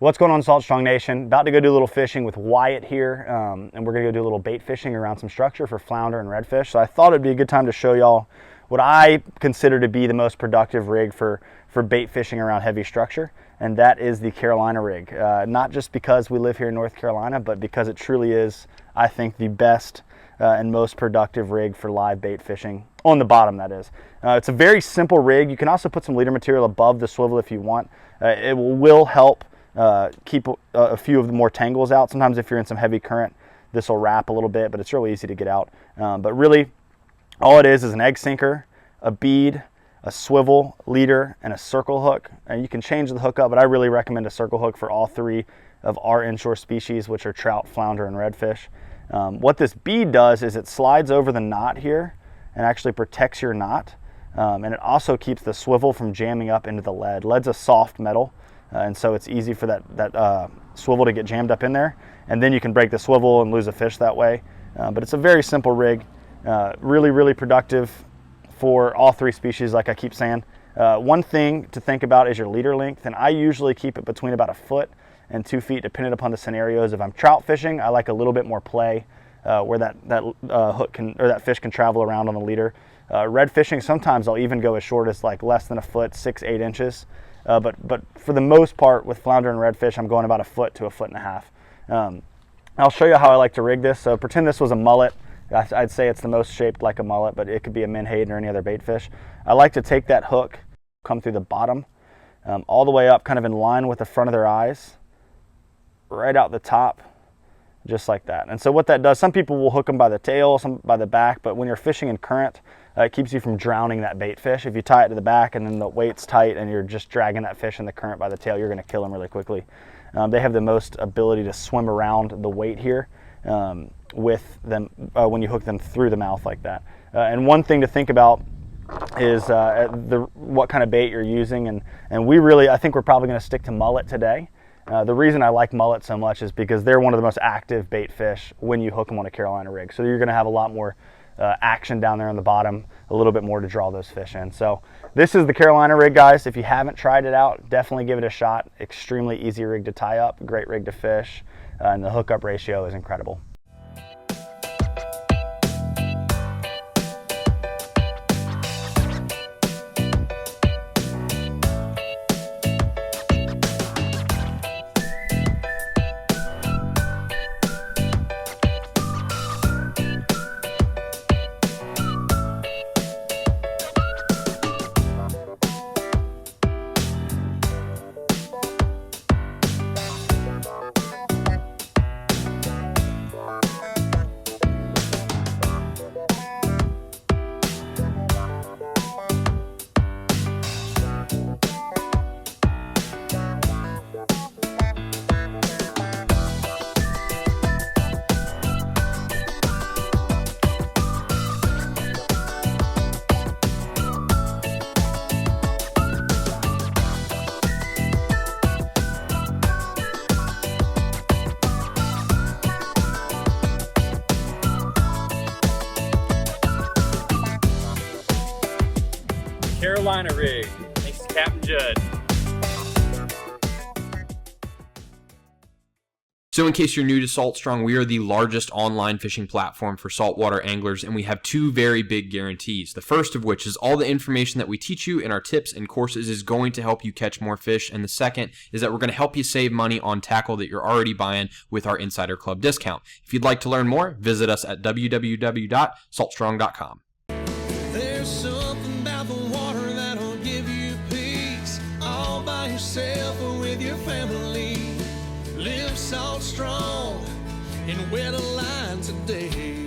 What's going on, Salt Strong Nation? About to go do a little fishing with Wyatt here, and we're gonna go do a little bait fishing around some structure for flounder and redfish. So I thought it'd be a good time to show y'all what I consider to be the most productive rig for bait fishing around heavy structure, and that is the Carolina rig. Not just because we live here in North Carolina, but because it truly is, I think, the best and most productive rig for live bait fishing, on the bottom that is. It's a very simple rig. You can also put some leader material above the swivel if you want. It will help keep a few of the more tangles out. Sometimes if you're in some heavy current, this will wrap a little bit, but it's really easy to get out. But really, all it is an egg sinker, a bead, a swivel, leader, and a circle hook. And you can change the hook up, but I really recommend a circle hook for all three of our inshore species, which are trout, flounder, and redfish. What this bead does is it slides over the knot here and actually protects your knot. And it also keeps the swivel from jamming up into the lead. Lead's a soft metal, and so it's easy for that swivel to get jammed up in there. And then you can break the swivel and lose a fish that way. But it's a very simple rig. Really, really productive for all three species, like I keep saying. One thing to think about is your leader length, and I usually keep it between about 1 foot and 2 feet, depending upon the scenarios. If I'm trout fishing, I like a little bit more play, where that hook can, or that fish can travel around on the leader. Red fishing, sometimes I'll even go as short as like less than 1 foot, 6-8 inches. But for the most part, with flounder and redfish, I'm going about 1 foot to 1.5 feet. I'll show you how I like to rig this. So pretend this was a mullet. I'd say it's the most shaped like a mullet, but it could be a menhaden or any other bait fish. I like to take that hook, come through the bottom, all the way up, kind of in line with the front of their eyes, right out the top, just like that. And so what that does, some people will hook them by the tail, some by the back, but when you're fishing in current, it keeps you from drowning that bait fish. If you tie it to the back and then the weight's tight and you're just dragging that fish in the current by the tail, you're gonna kill them really quickly. They have the most ability to swim around the weight here with them when you hook them through the mouth like that. And one thing to think about is what kind of bait you're using, and we really, I think we're probably gonna stick to mullet today. The reason I like mullet so much is because they're one of the most active bait fish when you hook them on a Carolina rig. So you're gonna have a lot more action down there on the bottom, a little bit more to draw those fish in. So this is the Carolina rig, guys. If you haven't tried it out, definitely give it a shot. Extremely easy rig to tie up, great rig to fish, and the hookup ratio is incredible. Carolina rig. Thanks to Capt and Jud. So in case you're new to Salt Strong, we are the largest online fishing platform for saltwater anglers, and we have two very big guarantees. The first of which is all the information that we teach you in our tips and courses is going to help you catch more fish, and the second is that we're going to help you save money on tackle that you're already buying with our Insider Club discount. If you'd like to learn more, visit us at www.saltstrong.com. There's something about the water that'll give you peace, all by yourself or with your family. Live Salt Strong and wear the line today.